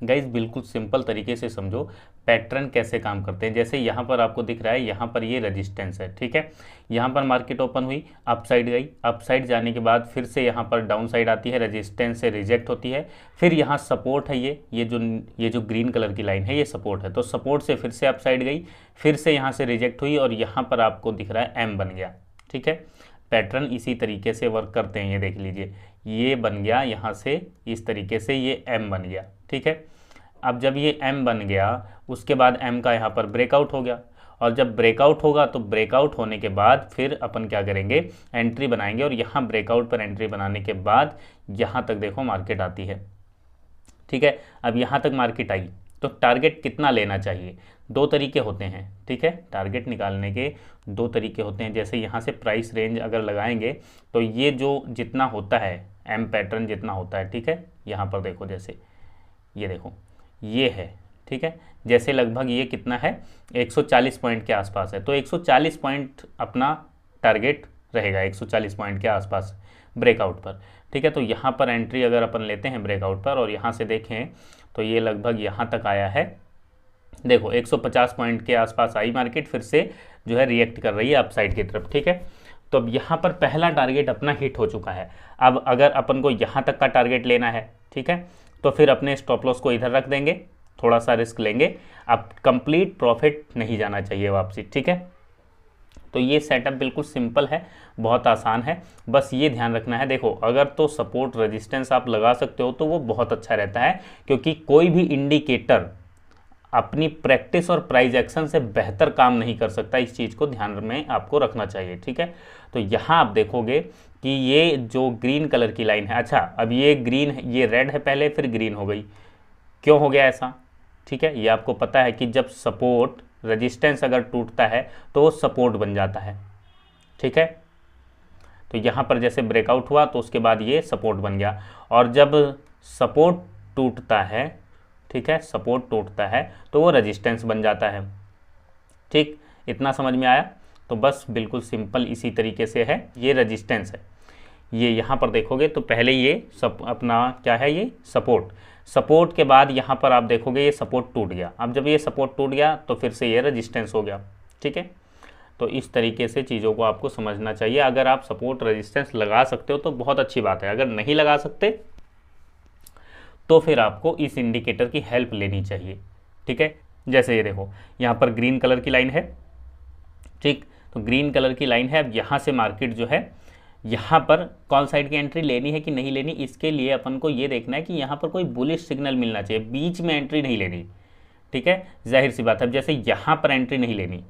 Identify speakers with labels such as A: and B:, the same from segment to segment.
A: Guys बिल्कुल simple तरीके से समझो पैटर्न कैसे काम करते हैं। जैसे यहाँ पर आपको दिख रहा है, यहाँ पर ये रेजिस्टेंस है, ठीक है। यहाँ पर मार्केट ओपन हुई, अप साइड गई, अप साइड जाने के बाद फिर से यहाँ पर डाउन साइड आती है, रेजिस्टेंस से रिजेक्ट होती है, फिर यहाँ सपोर्ट है, ये जो ग्रीन कलर की लाइन है ये सपोर्ट है, तो सपोर्ट से फिर से अप साइड गई, फिर से यहाँ से रिजेक्ट हुई और यहाँ पर आपको दिख रहा है एम बन गया, ठीक है। पैटर्न इसी तरीके से वर्क करते हैं, ये देख लीजिए, ये बन गया यहाँ से इस तरीके से, ये एम बन गया, ठीक है। अब जब ये एम बन गया उसके बाद एम का यहाँ पर ब्रेकआउट हो गया, और जब ब्रेकआउट होगा तो ब्रेकआउट होने के बाद फिर अपन क्या करेंगे, एंट्री बनाएंगे, और यहाँ ब्रेकआउट पर एंट्री बनाने के बाद यहाँ तक देखो मार्केट आती है, ठीक है। अब यहाँ तक मार्केट आई तो टारगेट कितना लेना चाहिए, दो तरीके होते हैं, ठीक है। टारगेट निकालने के दो तरीके होते हैं। जैसे यहाँ से प्राइस रेंज अगर लगाएंगे तो ये जो जितना होता है एम पैटर्न जितना होता है, ठीक है, यहाँ पर देखो, जैसे ये देखो ये है, ठीक है, जैसे लगभग ये कितना है 140 पॉइंट के आसपास है, तो 140 पॉइंट अपना टारगेट रहेगा, 140 पॉइंट के आसपास ब्रेकआउट पर, ठीक है। तो यहाँ पर एंट्री अगर अपन लेते हैं ब्रेकआउट पर और यहाँ से देखें तो ये लगभग यहाँ तक आया है, देखो 150 पॉइंट के आसपास आई मार्केट, फिर से जो है रिएक्ट कर रही है अपसाइड की तरफ, ठीक है। तो अब यहाँ पर पहला टारगेट अपना हिट हो चुका है। अब अगर अपन को यहाँ तक का टारगेट लेना है, ठीक है, तो फिर अपने स्टॉप लॉस को इधर रख देंगे, थोड़ा सा रिस्क लेंगे, अब कंप्लीट प्रॉफिट नहीं जाना चाहिए वापसी, ठीक है। तो ये सेटअप बिल्कुल सिंपल है, बहुत आसान है, बस ये ध्यान रखना है। देखो अगर तो सपोर्ट रेजिस्टेंस आप लगा सकते हो तो वो बहुत अच्छा रहता है, क्योंकि कोई भी इंडिकेटर अपनी प्रैक्टिस और प्राइस एक्शन से बेहतर काम नहीं कर सकता, इस चीज़ को ध्यान में आपको रखना चाहिए, ठीक है। तो यहाँ आप देखोगे कि ये जो ग्रीन कलर की लाइन है, अच्छा अब ये ग्रीन, ये रेड है पहले, फिर ग्रीन हो गई, क्यों हो गया ऐसा, ठीक है। ये आपको पता है कि जब सपोर्ट रेजिस्टेंस अगर टूटता है तो वो सपोर्ट बन जाता है, ठीक है। तो यहाँ पर जैसे ब्रेकआउट हुआ तो उसके बाद ये सपोर्ट बन गया, और जब सपोर्ट टूटता है, ठीक है, सपोर्ट टूटता है तो वो रेजिस्टेंस बन जाता है, ठीक, इतना समझ में आया। तो बस बिल्कुल सिंपल इसी तरीके से है, ये रेजिस्टेंस है, ये यहाँ पर देखोगे तो पहले ये अपना क्या है, ये सपोर्ट के बाद यहाँ पर आप देखोगे ये सपोर्ट टूट गया, अब जब ये सपोर्ट टूट गया तो फिर से ये रेजिस्टेंस हो गया, ठीक है। तो इस तरीके से चीज़ों को आपको समझना चाहिए। अगर आप सपोर्ट रेजिस्टेंस लगा सकते हो तो बहुत अच्छी बात है, अगर नहीं लगा सकते तो फिर आपको इस इंडिकेटर की हेल्प लेनी चाहिए, ठीक है। जैसे ये देखो यहाँ पर ग्रीन कलर की लाइन है, ठीक, तो ग्रीन कलर की लाइन है। अब यहाँ से मार्केट जो है, यहाँ पर कॉल साइड की एंट्री लेनी है कि नहीं लेनी, इसके लिए अपन को ये देखना है कि यहाँ पर कोई बुलिश सिग्नल मिलना चाहिए, बीच में एंट्री नहीं लेनी, ठीक है, जाहिर सी बात है। अब जैसे यहाँ पर एंट्री नहीं लेनी,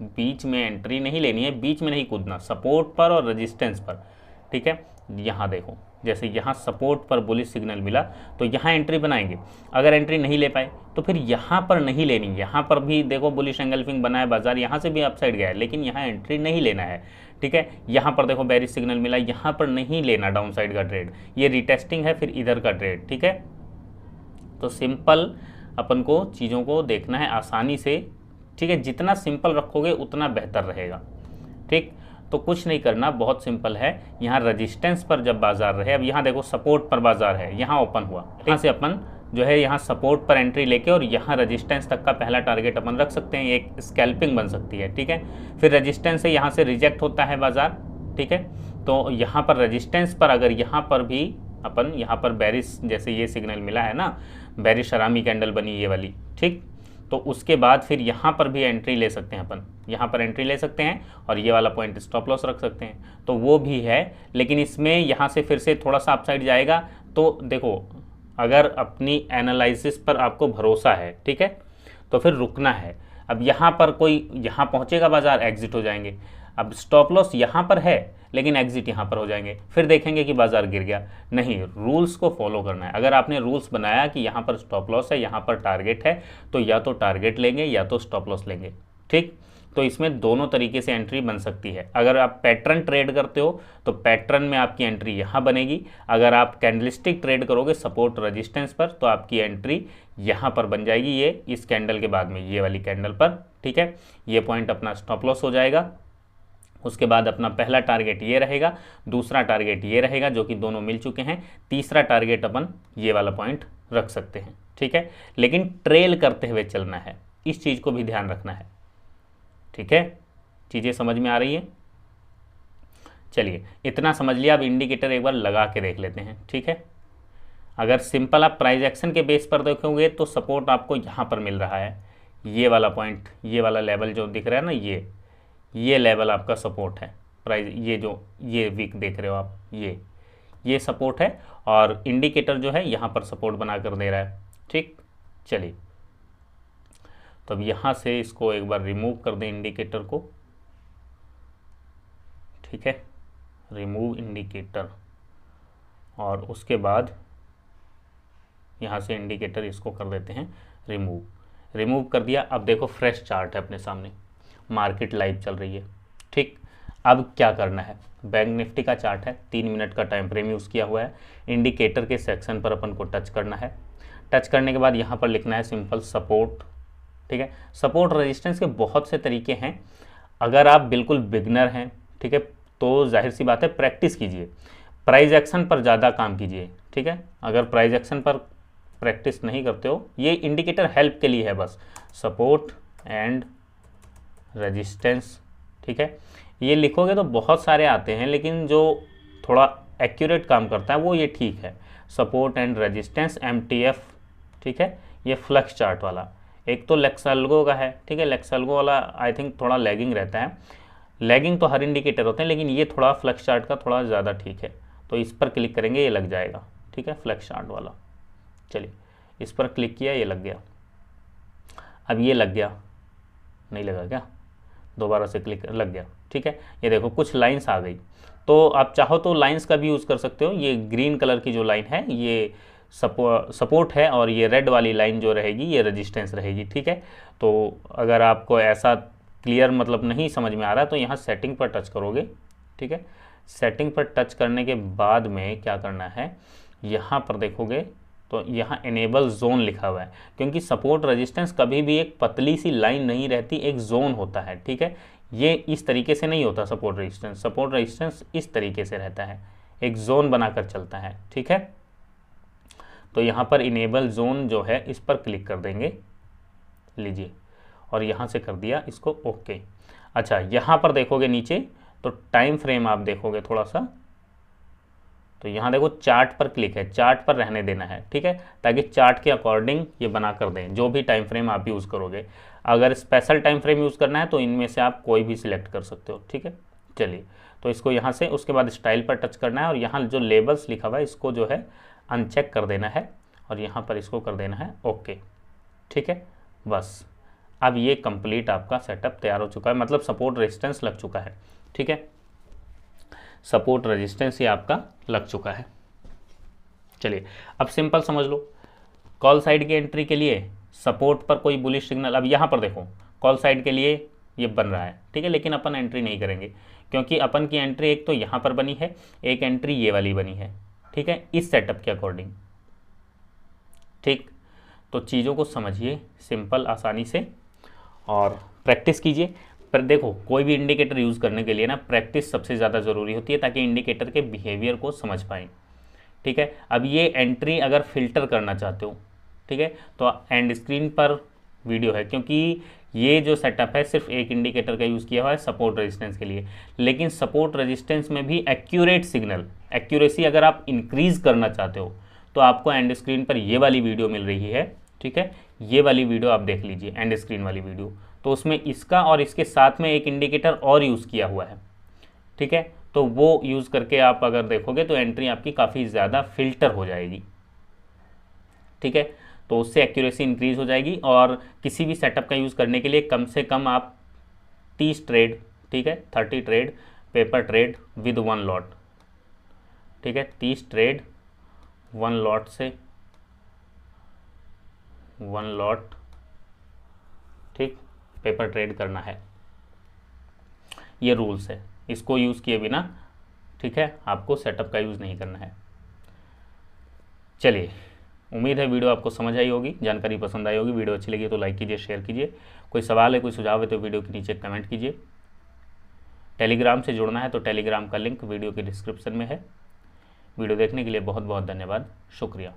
A: बीच में एंट्री नहीं लेनी है, बीच में नहीं कूदना, सपोर्ट पर और रेजिस्टेंस पर, ठीक है। यहाँ देखो जैसे यहाँ सपोर्ट पर बुलिश सिग्नल मिला तो यहाँ एंट्री बनाएंगे, अगर एंट्री नहीं ले पाए तो फिर यहाँ पर नहीं लेनी, यहाँ पर भी देखो बुलिश एंगल्फिंग बना है बाजार, यहाँ से भी अपसाइड गया है, लेकिन यहाँ एंट्री नहीं लेना है, ठीक है। यहाँ पर देखो बेरिश सिग्नल मिला, यहाँ पर नहीं लेना डाउन साइड का ट्रेड, ये रिटेस्टिंग है फिर इधर का ट्रेड, ठीक है। तो सिंपल अपन को चीज़ों को देखना है आसानी से, ठीक है, जितना सिंपल रखोगे उतना बेहतर रहेगा, ठीक। तो कुछ नहीं करना, बहुत सिंपल है। यहाँ रेजिस्टेंस पर जब बाजार रहे, अब यहाँ देखो सपोर्ट पर बाजार है, यहाँ ओपन हुआ, यहाँ से अपन जो है यहाँ सपोर्ट पर एंट्री लेके और यहाँ रेजिस्टेंस तक का पहला टारगेट अपन रख सकते हैं, एक स्कैल्पिंग बन सकती है, ठीक है। फिर रेजिस्टेंस से यहाँ से रिजेक्ट होता है बाजार, ठीक है। तो यहाँ पर रेजिस्टेंस पर अगर यहाँ पर भी अपन यहाँ पर बेरिश, जैसे ये सिग्नल मिला है ना, बेरिश हरामी कैंडल बनी ये वाली, ठीक, तो उसके बाद फिर यहाँ पर भी एंट्री ले सकते हैं अपन, यहाँ पर एंट्री ले सकते हैं और ये वाला पॉइंट स्टॉप लॉस रख सकते हैं, तो वो भी है। लेकिन इसमें यहाँ से फिर से थोड़ा सा अपसाइड जाएगा, तो देखो अगर अपनी एनालिसिस पर आपको भरोसा है, ठीक है, तो फिर रुकना है। अब यहाँ पर कोई यहाँ पहुँचेगा बाजार, एग्जिट हो जाएंगे। अब स्टॉप लॉस यहाँ पर है लेकिन एग्जिट यहाँ पर हो जाएंगे, फिर देखेंगे कि बाजार गिर गया। नहीं, रूल्स को फॉलो करना है। अगर आपने रूल्स बनाया कि यहाँ पर स्टॉप लॉस है, यहाँ पर टारगेट है, तो या तो टारगेट लेंगे या तो स्टॉप लॉस लेंगे, ठीक। तो इसमें दोनों तरीके से एंट्री बन सकती है। अगर आप पैटर्न ट्रेड करते हो तो पैटर्न में आपकी एंट्री यहाँ बनेगी, अगर आप कैंडलस्टिक ट्रेड करोगे सपोर्ट रेजिस्टेंस पर तो आपकी एंट्री यहाँ पर बन जाएगी, ये इस कैंडल के बाद में ये वाली कैंडल पर, ठीक है। ये पॉइंट अपना स्टॉप लॉस हो जाएगा। उसके बाद अपना पहला टारगेट ये रहेगा, दूसरा टारगेट ये रहेगा, जो कि दोनों मिल चुके हैं, तीसरा टारगेट अपन ये वाला पॉइंट रख सकते हैं, ठीक है, लेकिन ट्रेल करते हुए चलना है, इस चीज़ को भी ध्यान रखना है, ठीक है। चीज़ें समझ में आ रही है? चलिए इतना समझ लिया, अब इंडिकेटर एक बार लगा के देख लेते हैं, ठीक है। अगर सिंपल आप प्राइस एक्शन के बेस पर देखोगे तो सपोर्ट आपको यहाँ पर मिल रहा है, ये वाला पॉइंट, ये वाला लेवल जो दिख रहा है ना, ये लेवल आपका सपोर्ट है। प्राइस ये वीक देख रहे हो आप, ये सपोर्ट है, और इंडिकेटर जो है यहाँ पर सपोर्ट बना कर दे रहा है, ठीक। चलिए तो अब यहाँ से इसको एक बार रिमूव कर दें इंडिकेटर को, ठीक है, रिमूव इंडिकेटर, और उसके बाद यहाँ से इंडिकेटर इसको कर देते हैं रिमूव कर दिया। अब देखो फ्रेश चार्ट है अपने सामने, मार्केट लाइव चल रही है, ठीक। अब क्या करना है, बैंक निफ्टी का चार्ट है, 3 मिनट का टाइम फ्रेम यूज़ किया हुआ है, इंडिकेटर के सेक्शन पर अपन को टच करना है। टच करने के बाद यहाँ पर लिखना है सिंपल सपोर्ट, ठीक है। सपोर्ट रेजिस्टेंस के बहुत से तरीके हैं, अगर आप बिल्कुल बिगनर हैं, ठीक है, तो जाहिर सी बात है प्रैक्टिस कीजिए, प्राइस एक्शन पर ज़्यादा काम कीजिए, ठीक है। अगर प्राइस एक्शन पर प्रैक्टिस नहीं करते हो, ये इंडिकेटर हेल्प के लिए है बस, सपोर्ट एंड रेजिस्टेंस, ठीक है। ये लिखोगे तो बहुत सारे आते हैं, लेकिन जो थोड़ा एक्यूरेट काम करता है वो ये ठीक है, सपोर्ट एंड रेजिस्टेंस MTF, ठीक है। ये फ्लक्स चार्ट वाला, एक तो लेक्सल्गो का है, ठीक है, लेक्सल्गो वाला आई थिंक थोड़ा लैगिंग रहता है, लैगिंग तो हर इंडिकेटर होते हैं, लेकिन ये थोड़ा फ्लक्स चार्ट का थोड़ा ज़्यादा ठीक है, तो इस पर क्लिक करेंगे ये लग जाएगा, ठीक है, फ्लक्स चार्ट वाला। चलिए इस पर क्लिक किया, ये लग गया। अब ये लग गया, नहीं लगा क्या, दोबारा से क्लिक, लग गया, ठीक है। ये देखो कुछ लाइंस आ गई, तो आप चाहो तो लाइंस का भी यूज़ कर सकते हो। ये ग्रीन कलर की जो लाइन है ये सपोर्ट है, और ये रेड वाली लाइन जो रहेगी ये रेजिस्टेंस रहेगी, ठीक है। तो अगर आपको ऐसा क्लियर मतलब नहीं समझ में आ रहा है तो यहाँ सेटिंग पर टच करोगे, ठीक है। सेटिंग पर टच करने के बाद में क्या करना है, यहाँ पर देखोगे तो यहाँ इनेबल जोन लिखा हुआ है, क्योंकि सपोर्ट रेजिस्टेंस कभी भी एक पतली सी लाइन नहीं रहती, एक जोन होता है, ठीक है। ये इस तरीके से नहीं होता सपोर्ट रेजिस्टेंस इस तरीके से रहता है, एक जोन बनाकर चलता है, ठीक है। तो यहाँ पर इनेबल जोन जो है इस पर क्लिक कर देंगे, लीजिए, और यहाँ से कर दिया इसको ओके। अच्छा यहाँ पर देखोगे नीचे तो टाइम फ्रेम आप देखोगे थोड़ा सा, तो यहाँ देखो चार्ट पर क्लिक है, चार्ट पर रहने देना है, ठीक है, ताकि चार्ट के अकॉर्डिंग ये बना कर दें जो भी टाइम फ्रेम आप यूज़ करोगे। अगर स्पेशल टाइम फ्रेम यूज़ करना है तो इनमें से आप कोई भी सिलेक्ट कर सकते हो, ठीक है। चलिए तो इसको यहाँ से, उसके बाद स्टाइल पर टच करना है, और यहाँ जो लेबल्स लिखा हुआ है इसको जो है अनचेक कर देना है, और यहाँ पर इसको कर देना है ओके, ठीक है। बस अब ये कंप्लीट आपका सेटअप तैयार हो चुका है, मतलब सपोर्ट रेजिस्टेंस लग चुका है, ठीक है, सपोर्ट रेजिस्टेंस ये आपका लग चुका है। चलिए अब सिंपल समझ लो, कॉल साइड की एंट्री के लिए सपोर्ट पर कोई बुलिश सिग्नल, अब यहाँ पर देखो कॉल साइड के लिए ये बन रहा है, ठीक है, लेकिन अपन एंट्री नहीं करेंगे, क्योंकि अपन की एंट्री एक तो यहाँ पर बनी है, एक एंट्री ये वाली बनी है, ठीक है, इस सेटअप के अकॉर्डिंग, ठीक। तो चीज़ों को समझिए सिंपल आसानी से और प्रैक्टिस कीजिए। पर देखो कोई भी इंडिकेटर यूज़ करने के लिए ना प्रैक्टिस सबसे ज़्यादा ज़रूरी होती है, ताकि इंडिकेटर के बिहेवियर को समझ पाएँ, ठीक है। अब ये एंट्री अगर फिल्टर करना चाहते हो, ठीक है, तो एंड स्क्रीन पर वीडियो है, क्योंकि ये जो सेटअप है सिर्फ एक इंडिकेटर का यूज़ किया हुआ है सपोर्ट रेजिस्टेंस के लिए, लेकिन सपोर्ट रेजिस्टेंस में भी एक्यूरेट सिग्नल, एक्यूरेसी अगर आप इंक्रीज़ करना चाहते हो तो आपको एंड स्क्रीन पर ये वाली वीडियो मिल रही है, ठीक है, ये वाली वीडियो आप देख लीजिए, एंड स्क्रीन वाली वीडियो, तो उसमें इसका और इसके साथ में एक इंडिकेटर और यूज़ किया हुआ है, ठीक है। तो वो यूज़ करके आप अगर देखोगे तो एंट्री आपकी काफ़ी ज़्यादा फिल्टर हो जाएगी, ठीक है, तो उससे एक्यूरेसी इंक्रीज़ हो जाएगी। और किसी भी सेटअप का यूज़ करने के लिए कम से कम आप 30 ट्रेड, ठीक है, 30 trade paper trade with 1 lot, ठीक है, 30 ट्रेड 1 लॉट से 1 लॉट, ठीक, पेपर ट्रेड करना है, ये रूल्स है, इसको यूज़ किए बिना, ठीक है, आपको सेटअप का यूज़ नहीं करना है। चलिए उम्मीद है वीडियो आपको समझ आई होगी, जानकारी पसंद आई होगी। वीडियो अच्छी लगी तो लाइक कीजिए, शेयर कीजिए, कोई सवाल है कोई सुझाव है तो वीडियो के नीचे कमेंट कीजिए। टेलीग्राम से जुड़ना है तो टेलीग्राम का लिंक वीडियो के डिस्क्रिप्शन में है। वीडियो देखने के लिए बहुत बहुत धन्यवाद, शुक्रिया।